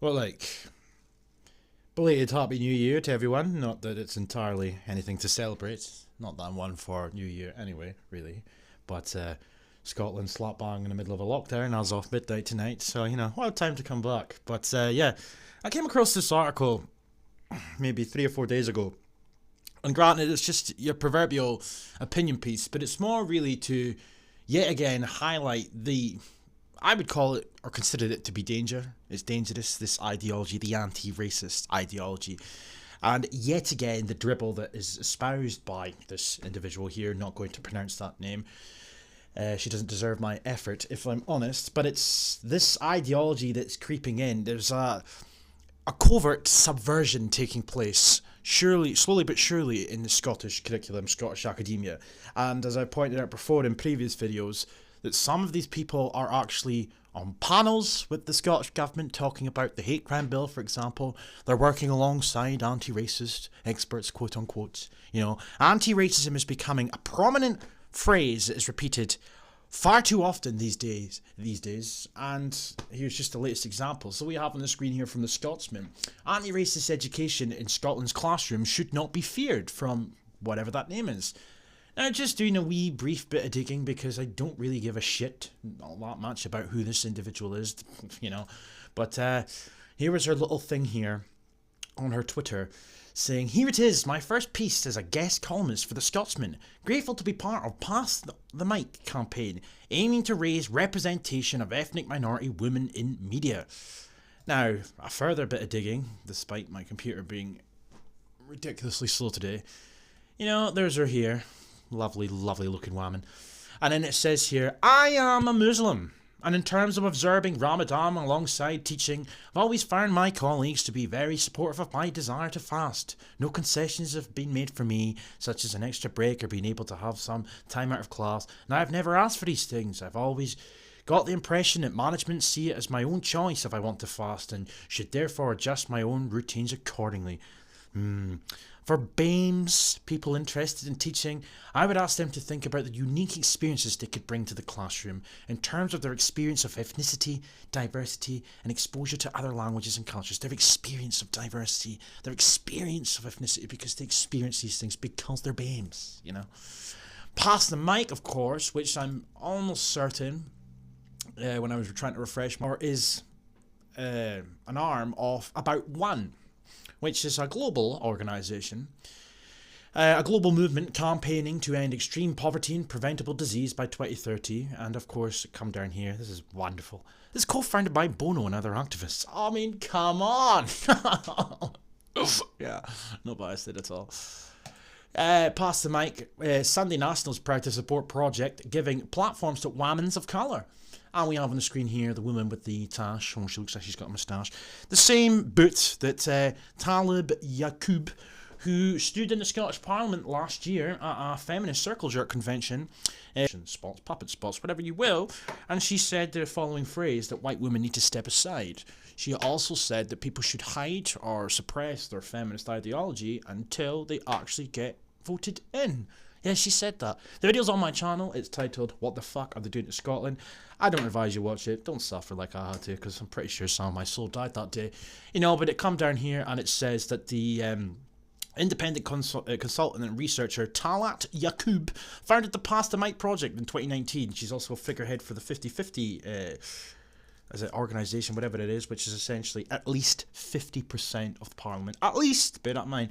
Well, belated Happy New Year to everyone. Not that it's entirely anything to celebrate. Not that I'm one for New Year anyway, really. But Scotland slap bang in the middle of a lockdown as of midnight tonight. So, what a time to come back. But yeah, I came across this article maybe 3 or 4 days ago. And granted, it's just your proverbial opinion piece, but it's more really to yet again highlight I would call it or consider it to be danger. It's dangerous, this ideology, the anti-racist ideology. And yet again, the dribble that is espoused by this individual here, not going to pronounce that name. She doesn't deserve my effort, if I'm honest. But it's this ideology that's creeping in. There's a covert subversion taking place, slowly but surely, in the Scottish curriculum, Scottish academia. And as I pointed out before in previous videos, that some of these people are actually on panels with the Scottish Government talking about the hate crime bill, for example. They're working alongside anti-racist experts, quote unquote. Anti-racism is becoming a prominent phrase that is repeated far too often these days. And here's just the latest example. So we have on the screen here from the Scotsman. Anti-racist education in Scotland's classroom should not be feared, from whatever that name is. Now, just doing a wee brief bit of digging because I don't really give a shit all that much about who this individual is, But here was her little thing here on her Twitter saying, "Here it is, my first piece as a guest columnist for the Scotsman. Grateful to be part of Pass the Mic campaign, aiming to raise representation of ethnic minority women in media." Now, a further bit of digging, despite my computer being ridiculously slow today. There's her here. Lovely, lovely looking woman. And then it says here, "I am a Muslim, and in terms of observing Ramadan alongside teaching, I've always found my colleagues to be very supportive of my desire to fast. No concessions have been made for me, such as an extra break or being able to have some time out of class. Now, I've never asked for these things. I've always got the impression that management see it as my own choice if I want to fast, and should therefore adjust my own routines accordingly." For BAMEs, people interested in teaching, I would ask them to think about the unique experiences they could bring to the classroom in terms of their experience of ethnicity, diversity, and exposure to other languages and cultures. Their experience of diversity, their experience of ethnicity, because they experience these things because they're BAMEs, Pass the Mic, of course, which I'm almost certain, when I was trying to refresh more, is an arm of About One, which is a global organisation, a global movement campaigning to end extreme poverty and preventable disease by 2030. And of course, come down here, this is wonderful. This is co-founded by Bono and other activists. I mean, come on! Yeah, not biased at all. Pass the Mic. Sunday National is proud to support project giving platforms to women of colour. And we have on the screen here the woman with the tash. Oh, she looks like she's got a moustache. The same boot that Talib Yaqub, who stood in the Scottish Parliament last year at a feminist circle jerk convention, spots, puppet spots, whatever you will, and she said the following phrase, that white women need to step aside. She also said that people should hide or suppress their feminist ideology until they actually get voted in. Yeah, she said that. The video's on my channel. It's titled, "What the fuck are they doing to Scotland?" I don't advise you watch it. Don't suffer like I had to, because I'm pretty sure some of my soul died that day. But it come down here and it says that the independent consultant and researcher Talat Yaqub founded the Pass the Mic project in 2019. She's also a figurehead for the 50-50 as an organisation, whatever it is, which is essentially at least 50% of the Parliament. At least, bear that in mind.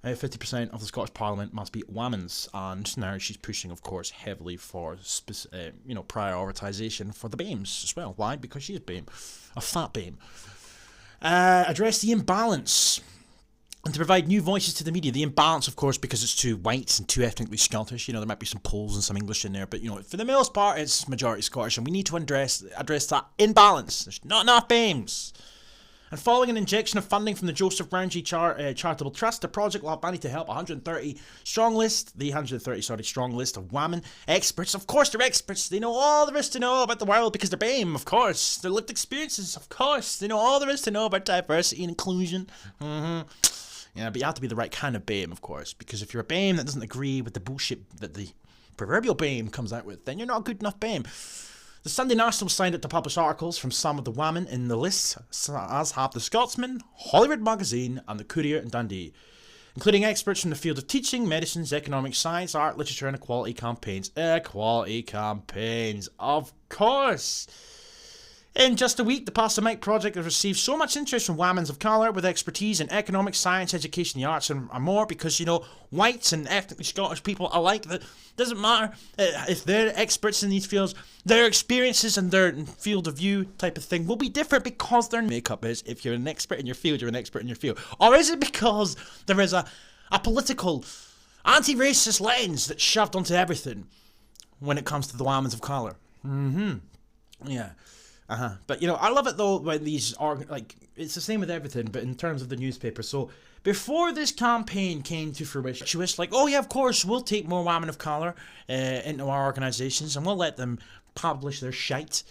50% of the Scottish Parliament must be women's, and now she's pushing, of course, heavily for prioritisation for the BAMEs as well. Why? Because she's a BAME, a fat BAME. Address the imbalance and to provide new voices to the media. The imbalance, of course, because it's too white and too ethnically Scottish. There might be some Poles and some English in there, but for the most part, it's majority Scottish, and we need to address that imbalance. There's not enough BAMEs. And following an injection of funding from the Joseph Rowntree Charitable Trust, the project will have money to help the 130 strong list of women experts. Of course, they're experts. They know all there is to know about the world because they're BAME, of course. Their lived experiences, of course. They know all there is to know about diversity and inclusion. Yeah, but you have to be the right kind of BAME, of course, because if you're a BAME that doesn't agree with the bullshit that the proverbial BAME comes out with, then you're not a good enough BAME. The Sunday National signed up to publish articles from some of the women in the list, as have the Scotsman, Hollywood Magazine, and the Courier in Dundee, including experts from the field of teaching, medicines, economics, science, art, literature, and equality campaigns. Equality campaigns, of course! In just a week, the Pastor Mike project has received so much interest from women of colour with expertise in economics, science, education, the arts, and more, because, you know, whites and ethnically Scottish people alike, that doesn't matter if they're experts in these fields, their experiences and their field of view type of thing will be different because their makeup is, if you're an expert in your field, you're an expert in your field. Or is it because there is a political, anti-racist lens that's shoved onto everything when it comes to the women of colour? Yeah. But, you know, I love it, though, when these are, like, it's the same with everything, but in terms of the newspaper. So, before this campaign came to fruition, she was like, oh, yeah, of course, we'll take more women of colour into our organisations, and we'll let them publish their shite,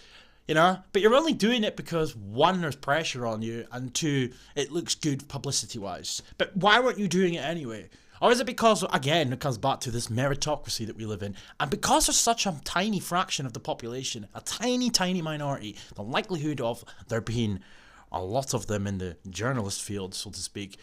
you know? But you're only doing it because, one, there's pressure on you, and two, it looks good publicity-wise. But why weren't you doing it anyway? Or is it because, again, it comes back to this meritocracy that we live in, and because there's such a tiny fraction of the population, a tiny, tiny minority, the likelihood of there being a lot of them in the journalist field, so to speak,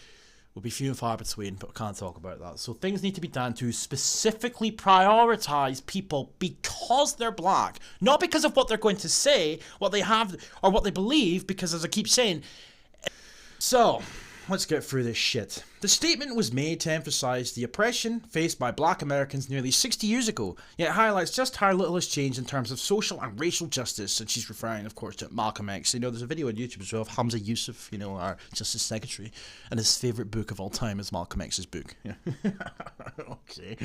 will be few and far between, but we can't talk about that. So things need to be done to specifically prioritise people because they're black, not because of what they're going to say, what they have, or what they believe, because, as I keep saying... So... let's get through this shit. The statement was made to emphasise the oppression faced by black Americans nearly 60 years ago, yet highlights just how little has changed in terms of social and racial justice, and she's referring, of course, to Malcolm X. You know, there's a video on YouTube as well of Hamza Yusuf, you know, our Justice Secretary, and his favourite book of all time is Malcolm X's book. Yeah. Okay.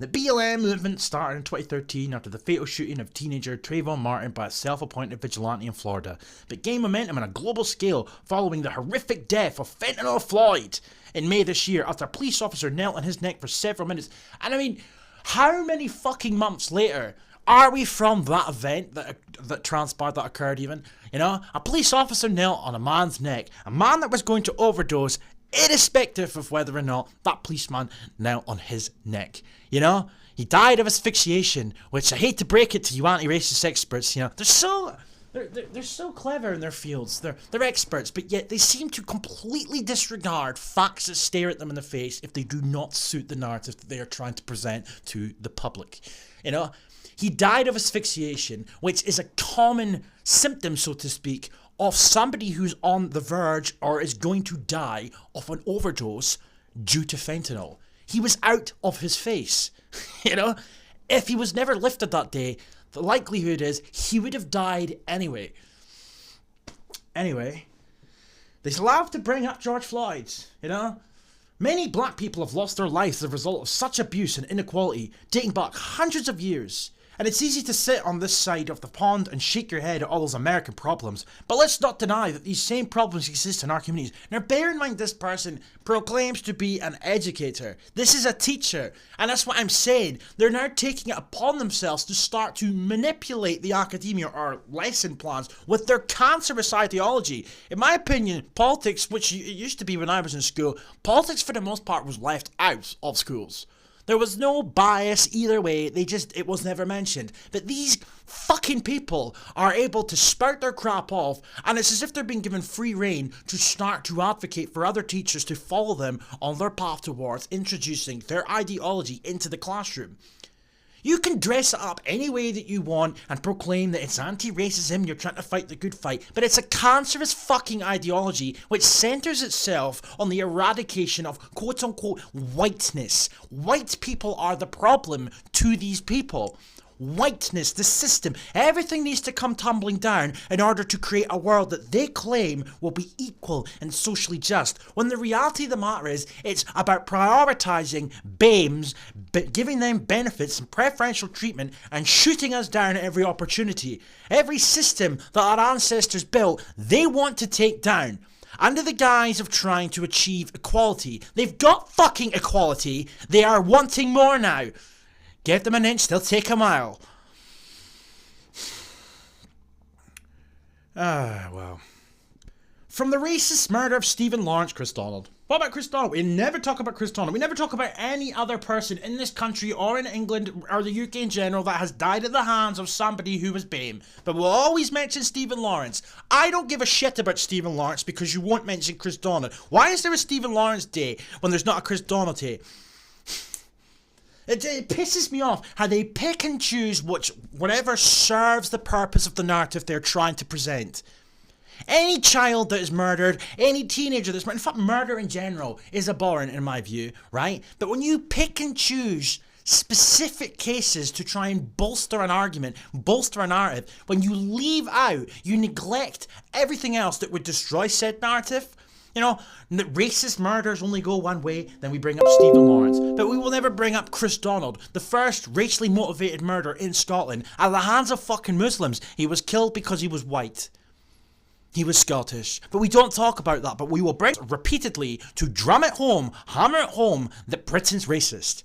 The BLM movement started in 2013 after the fatal shooting of teenager Trayvon Martin by a self-appointed vigilante in Florida, but gained momentum on a global scale following the horrific death of Fentanyl Floyd in May this year after a police officer knelt on his neck for several minutes. And I mean, how many fucking months later are we from that event that transpired, that occurred even? You know, a police officer knelt on a man's neck, a man that was going to overdose, irrespective of whether or not that policeman knelt on his neck. You know, he died of asphyxiation, which I hate to break it to you anti-racist experts, you know, they're so clever in their fields, they're experts, but yet they seem to completely disregard facts that stare at them in the face if they do not suit the narrative that they are trying to present to the public. You know, he died of asphyxiation, which is a common symptom, so to speak, of somebody who's on the verge or is going to die of an overdose due to fentanyl. He was out of his face, you know? If he was never lifted that day, the likelihood is he would have died anyway. Anyway, they love to bring up George Floyd, you know? Many black people have lost their lives as a result of such abuse and inequality dating back hundreds of years. And it's easy to sit on this side of the pond and shake your head at all those American problems, but let's not deny that these same problems exist in our communities. Now bear in mind, this person proclaims to be an educator. This is a teacher, and that's what I'm saying. They're now taking it upon themselves to start to manipulate the academia or lesson plans with their cancerous ideology. In my opinion, politics, which it used to be when I was in school, politics for the most part was left out of schools. There was no bias either way, it was never mentioned. But these fucking people are able to spout their crap off, and it's as if they're being given free rein to start to advocate for other teachers to follow them on their path towards introducing their ideology into the classroom. You can dress it up any way that you want and proclaim that it's anti-racism, you're trying to fight the good fight, but it's a cancerous fucking ideology which centres itself on the eradication of quote-unquote whiteness. White people are the problem to these people. Whiteness, the system, everything needs to come tumbling down in order to create a world that they claim will be equal and socially just, when the reality of the matter is it's about prioritising BAMEs, giving them benefits and preferential treatment, and shooting us down at every opportunity. Every system that our ancestors built, they want to take down under the guise of trying to achieve equality. They've got fucking equality, they are wanting more now. Give them an inch, they'll take a mile. Well. From the racist murder of Stephen Lawrence, Chris Donald, What about Chris Donald? We never talk about Chris Donald. We never talk about any other person in this country or in England or the UK in general that has died at the hands of somebody who was BAME. But we'll always mention Stephen Lawrence. I don't give a shit about Stephen Lawrence because you won't mention Chris Donald. Why is there a Stephen Lawrence Day when there's not a Chris Donald Day? It pisses me off how they pick and choose whatever serves the purpose of the narrative they're trying to present. Any child that is murdered, any teenager that's murdered, in fact, murder in general is abhorrent in my view, right? But when you pick and choose specific cases to try and bolster an argument, bolster a narrative, when you leave out, you neglect everything else that would destroy said narrative. You know, racist murders only go one way, then we bring up Stephen Lawrence. But we will never bring up Chris Donald, the first racially motivated murder in Scotland at the hands of fucking Muslims. He was killed because he was white. He was Scottish. But we don't talk about that, but we will bring it repeatedly to drum it home, hammer it home, that Britain's racist.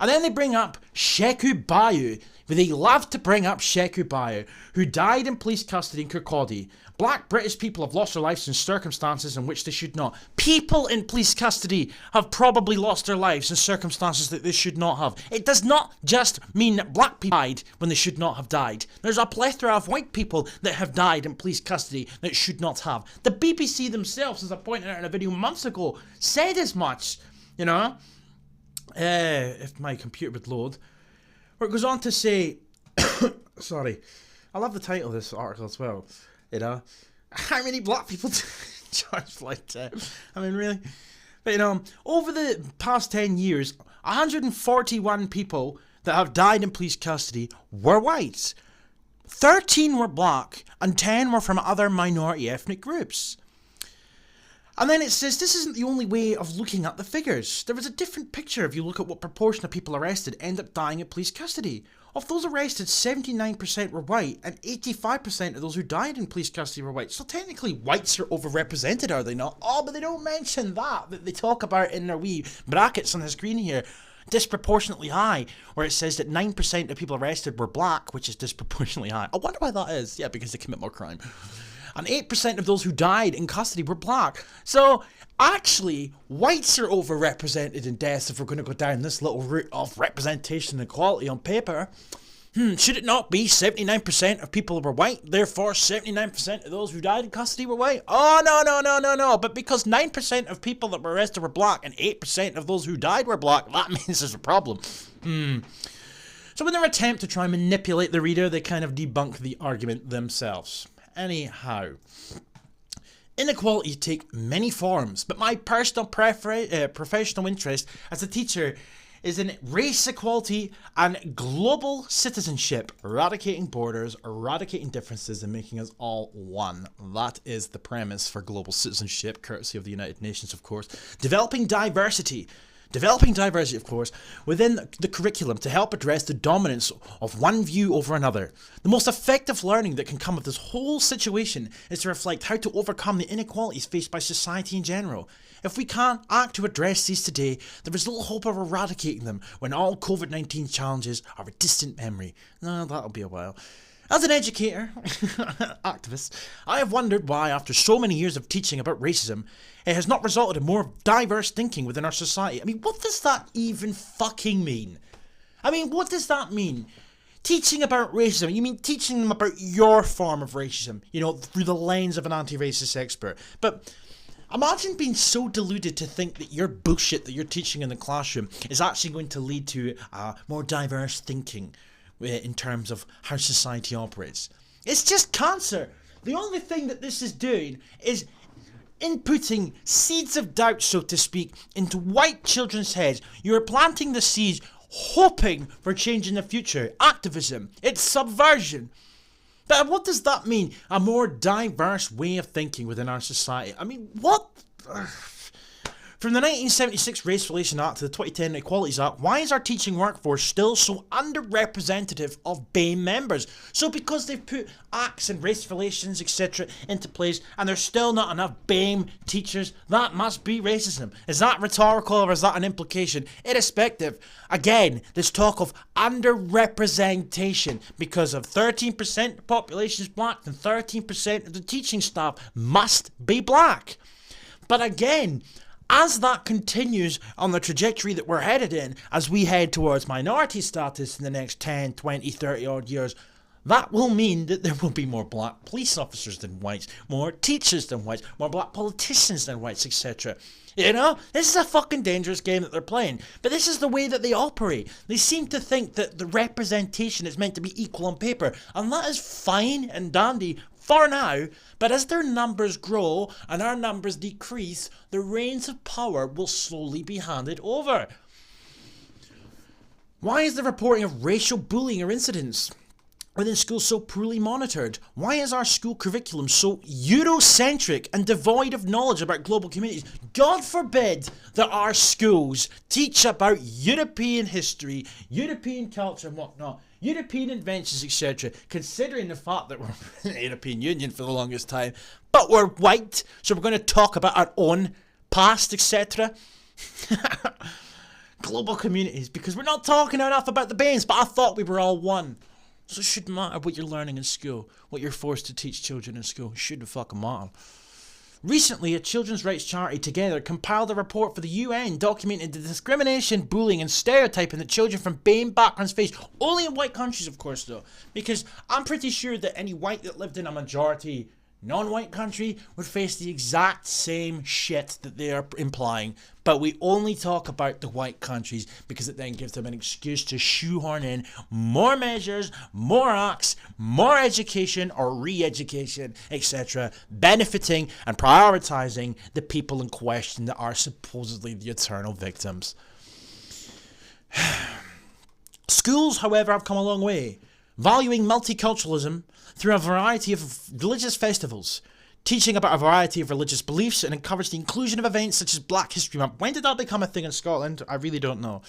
And then they bring up Sheku Bayu. They love to bring up Sheku Bayu, who died in police custody in Kirkcaldy. Black British people have lost their lives in circumstances in which they should not. People in police custody have probably lost their lives in circumstances that they should not have. It does not just mean that black people died when they should not have died. There's a plethora of white people that have died in police custody that should not have. The BBC themselves, as I pointed out in a video months ago, said as much, you know. If my computer would load. Where it goes on to say, sorry, I love the title of this article as well. You know, how many black people charged like that? I mean, really? But you know, over the past 10 years, 141 people that have died in police custody were white. 13 were black, and 10 were from other minority ethnic groups. And then it says this isn't the only way of looking at the figures. There is a different picture if you look at what proportion of people arrested end up dying in police custody. Of those arrested, 79% were white, and 85% of those who died in police custody were white. So technically, whites are overrepresented, are they not? Oh, but they don't mention that they talk about in their wee brackets on the screen here. Disproportionately high, where it says that 9% of people arrested were black, which is disproportionately high. I wonder why that is. Yeah, because they commit more crime. And 8% of those who died in custody were black. So, actually, whites are overrepresented in deaths if we're going to go down this little route of representation and equality on paper. Should it not be 79% of people were white, therefore 79% of those who died in custody were white? Oh, no. But because 9% of people that were arrested were black and 8% of those who died were black, that means there's a problem. So in their attempt to try and manipulate the reader, they kind of debunk the argument themselves. Anyhow, inequality take many forms, but my personal professional interest as a teacher is in race equality and global citizenship, eradicating borders, eradicating differences, and making us all one. That is the premise for global citizenship, courtesy of the United Nations, of course. Developing diversity, of course, within the curriculum to help address the dominance of one view over another. The most effective learning that can come of this whole situation is to reflect how to overcome the inequalities faced by society in general. If we can't act to address these today, there is little hope of eradicating them when all COVID-19 challenges are a distant memory. No, that'll be a while. As an educator, activist, I have wondered why, after so many years of teaching about racism, it has not resulted in more diverse thinking within our society. I mean, what does that even fucking mean? I mean, what does that mean? Teaching about racism, you mean teaching them about your form of racism, you know, through the lens of an anti-racist expert. But imagine being so deluded to think that your bullshit that you're teaching in the classroom is actually going to lead to more diverse thinking in terms of how society operates. It's just cancer. The only thing that this is doing is inputting seeds of doubt, so to speak, into white children's heads. You're planting the seeds, hoping for change in the future. Activism. It's subversion. But what does that mean? A more diverse way of thinking within our society. I mean, what? From the 1976 Race Relation Act to the 2010 Equalities Act, why is our teaching workforce still so underrepresentative of BAME members? So because they've put acts and race relations, etc. into place, and there's still not enough BAME teachers, that must be racism. Is that rhetorical or is that an implication? Irrespective, again, this talk of underrepresentation because of 13% of the population is black and 13% of the teaching staff must be black. But again, As that continues on the trajectory that we're headed in, as we head towards minority status in the next 10, 20, 30 odd years, that will mean that there will be more black police officers than whites, more teachers than whites, more black politicians than whites, etc. You know, this is a fucking dangerous game that they're playing. But this is the way that they operate. They seem to think that the representation is meant to be equal on paper. And that is fine and dandy for now. But as their numbers grow and our numbers decrease, the reins of power will slowly be handed over. Why is the reporting of racial bullying or incidents within schools so poorly monitored? Why is our school curriculum so Eurocentric and devoid of knowledge about global communities? God forbid that our schools teach about European history, European culture and whatnot, European inventions, etc., considering the fact that we're in the European Union for the longest time, but we're white, so we're going to talk about our own past, etc. Global communities, because we're not talking enough about the Banes, but I thought we were all one. So it shouldn't matter what you're learning in school, what you're forced to teach children in school. It shouldn't fucking matter. Recently, a children's rights charity, Together, compiled a report for the UN documenting the discrimination, bullying and stereotyping that children from BAME backgrounds face. Only in white countries, of course, though. Because I'm pretty sure that any white that lived in a majority non-white country would face the exact same shit that they are implying. But we only talk about the white countries because it then gives them an excuse to shoehorn in more measures, more acts, more education or re-education, etc., benefiting and prioritizing the people in question that are supposedly the eternal victims. Schools, however, have come a long way, valuing multiculturalism through a variety of religious festivals, teaching about a variety of religious beliefs, and encourage the inclusion of events such as Black History Month. When did that become a thing in Scotland? I really don't know.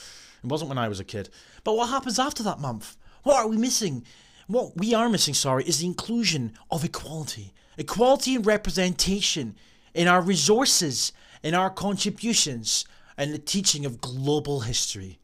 It wasn't when I was a kid. But what happens after that month? What are we missing? What we are missing, is the inclusion of equality. Equality and representation in our resources, in our contributions, and the teaching of global history.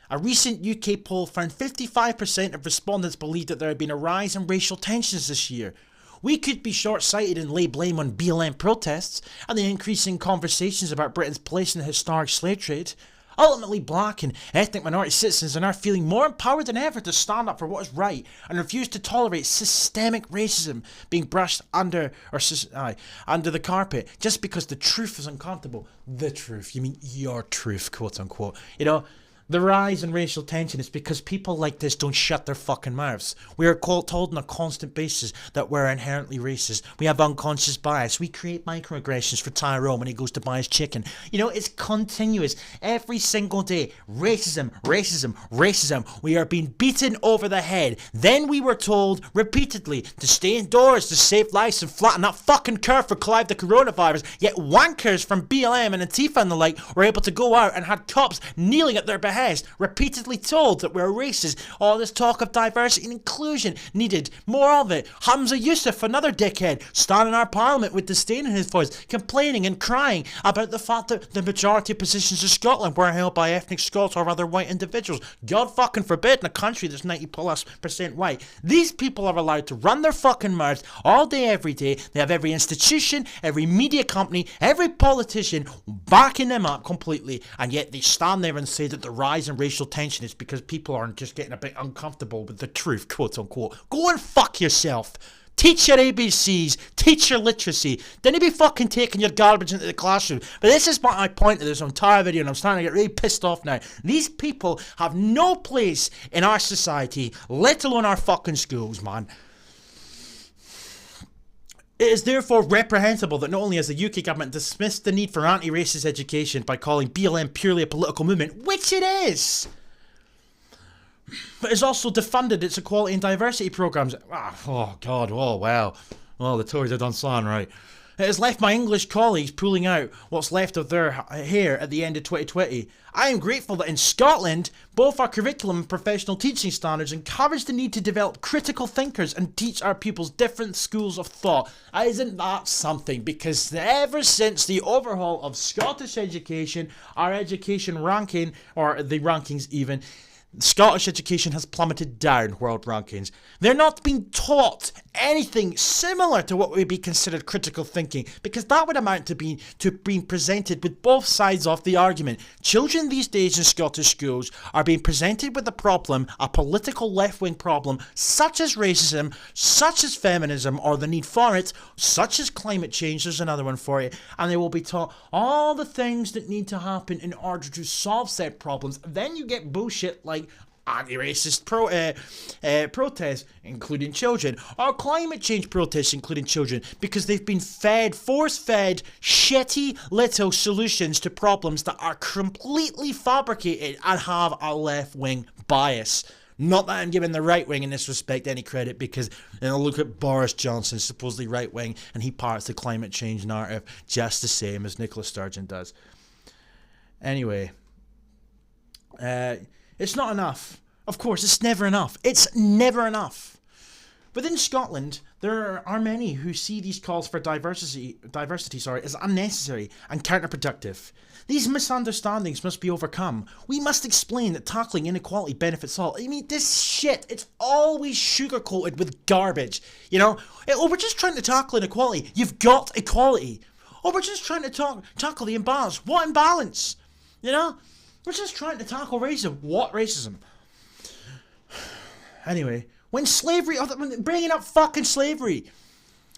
A recent UK poll found 55% of respondents believed that there had been a rise in racial tensions this year. We could be short-sighted and lay blame on BLM protests and the increasing conversations about Britain's place in the historic slave trade. Ultimately, black and ethnic minority citizens are now feeling more empowered than ever to stand up for what is right and refuse to tolerate systemic racism being brushed under the carpet just because the truth is uncomfortable. The truth, you mean your truth, quote unquote. You know, the rise in racial tension is because people like this don't shut their fucking mouths. We are told on a constant basis that we're inherently racist. We have unconscious bias. We create microaggressions for Tyrone when he goes to buy his chicken. You know, it's continuous. Every single day. Racism, racism, racism. We are being beaten over the head. Then we were told repeatedly to stay indoors to save lives and flatten that fucking curve for Clive the coronavirus. Yet wankers from BLM and Antifa and the like were able to go out and had cops kneeling at their behest, repeatedly told that we're racist. All this talk of diversity and inclusion needed more of it. Hamza Yusuf, another dickhead, standing in our parliament with disdain in his voice, complaining and crying about the fact that the majority of positions in Scotland were held by ethnic Scots or other white individuals. God fucking forbid in a country that's 90+% white. These people are allowed to run their fucking mouths all day, every day. They have every institution, every media company, every politician backing them up completely, and yet they stand there and say that the rise in racial tension is because people are just getting a bit uncomfortable with the truth, quote unquote. Go and fuck yourself. Teach your ABCs, teach your literacy. Then you be fucking taking your garbage into the classroom. But this is my point of this entire video, and I'm starting to get really pissed off now. These people have no place in our society, let alone our fucking schools, man. It is therefore reprehensible that not only has the UK government dismissed the need for anti-racist education by calling BLM purely a political movement, which it is, but it's also defunded its equality and diversity programmes. Oh God, oh wow. Well, the Tories have done something right. It has left my English colleagues pulling out what's left of their hair at the end of 2020. I am grateful that in Scotland, both our curriculum and professional teaching standards encourage the need to develop critical thinkers and teach our pupils different schools of thought. Isn't that something? Because ever since the overhaul of Scottish education, our education ranking, or the rankings even, Scottish education has plummeted down world rankings. They're not being taught anything similar to what would be considered critical thinking, because that would amount to being presented with both sides of the argument. Children these days in Scottish schools are being presented with a problem, a political left-wing problem, such as racism, such as feminism, or the need for it, such as climate change, there's another one for it, and they will be taught all the things that need to happen in order to solve said problems. Then you get bullshit like anti-racist protests, including children, or climate change protests, including children, because they've been force-fed, shitty little solutions to problems that are completely fabricated and have a left-wing bias. Not that I'm giving the right wing in this respect any credit, because look at Boris Johnson, supposedly right wing, and he parts the climate change narrative just the same as Nicola Sturgeon does. Anyway, it's not enough. Of course, it's never enough. It's never enough. Within Scotland, there are many who see these calls for diversity, as unnecessary and counterproductive. These misunderstandings must be overcome. We must explain that tackling inequality benefits all. I mean, this shit, it's always sugar-coated with garbage. You know, we're just trying to tackle inequality. You've got equality. We're just trying to tackle the imbalance. What imbalance? You know? We're just trying to tackle racism. What racism? Anyway, when bringing up fucking slavery.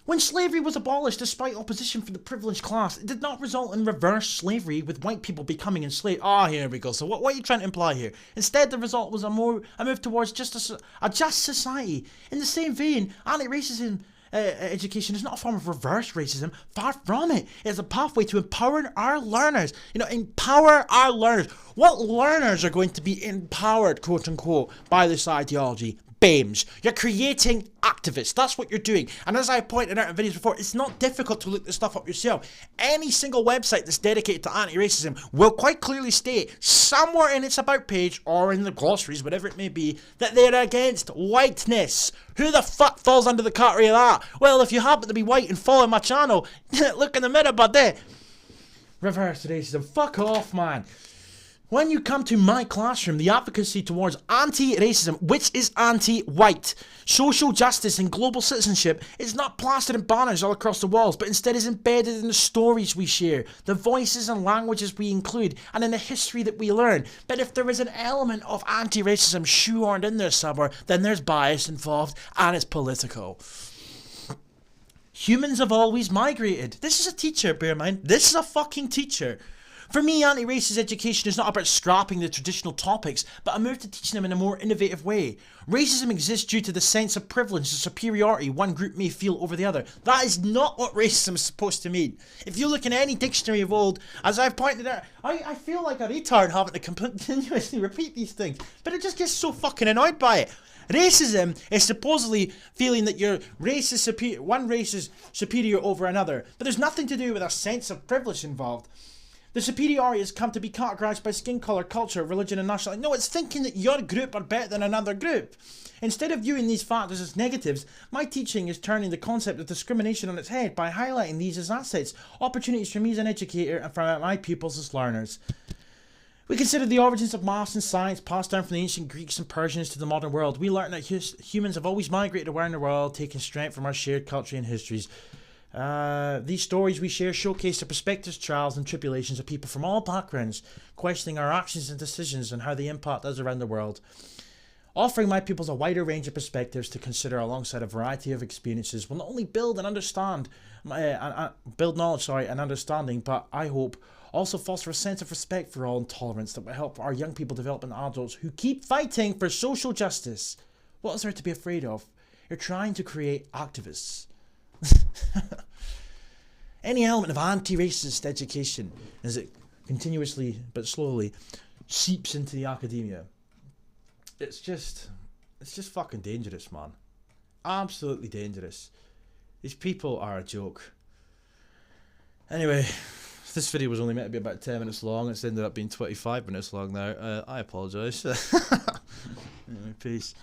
When slavery was abolished despite opposition from the privileged class, it did not result in reverse slavery with white people becoming enslaved. Here we go. So what are you trying to imply here? Instead, the result was a move towards a just society. In the same vein, anti-racism education is not a form of reverse racism. Far from it. It's a pathway to empowering our learners. Empower our learners. What learners are going to be empowered, quote unquote, by this ideology? BAMEs. You're creating activists. That's what you're doing. And as I pointed out in videos before, it's not difficult to look this stuff up yourself. Any single website that's dedicated to anti-racism will quite clearly state somewhere in its about page or in the glossaries, whatever it may be, that they're against whiteness. Who the fuck falls under the category of that? Well, if you happen to be white and follow my channel, look in the mirror, buddy. Reverse racism. Fuck off, man. When you come to my classroom, the advocacy towards anti-racism, which is anti-white, social justice and global citizenship, is not plastered in banners all across the walls, but instead is embedded in the stories we share, the voices and languages we include, and in the history that we learn. But if there is an element of anti-racism shoehorned in there somewhere, then there's bias involved, and it's political. Humans have always migrated. This is a teacher, bear in mind. This is a fucking teacher. For me, anti-racist education is not about scrapping the traditional topics, but a move to teaching them in a more innovative way. Racism exists due to the sense of privilege and superiority one group may feel over the other. That is not what racism is supposed to mean. If you look in any dictionary of old, as I've pointed out, I feel like a retard having to continuously repeat these things, but it just gets so fucking annoyed by it. Racism is supposedly feeling that one race is superior over another, but there's nothing to do with a sense of privilege involved. The superiority has come to be categorized by skin color, culture, religion, and nationality. No, it's thinking that your group are better than another group. Instead of viewing these factors as negatives, my teaching is turning the concept of discrimination on its head by highlighting these as assets, opportunities for me as an educator and for my pupils as learners. We consider the origins of maths and science passed down from the ancient Greeks and Persians to the modern world. We learn that humans have always migrated around the world, taking strength from our shared culture and histories. These stories we share showcase the perspectives, trials and tribulations of people from all backgrounds, questioning our actions and decisions and how they impact us around the world. Offering my pupils a wider range of perspectives to consider alongside a variety of experiences will not only build knowledge and understanding, but I hope also foster a sense of respect for all and tolerance that will help our young people develop into adults who keep fighting for social justice. What is there to be afraid of? You're trying to create activists. Any element of anti-racist education, as it continuously but slowly seeps into the academia, it's just fucking dangerous, man. Absolutely dangerous. These people are a joke. Anyway, this video was only meant to be about 10 minutes long. It's ended up being 25 minutes long now. I apologise. Anyway, peace.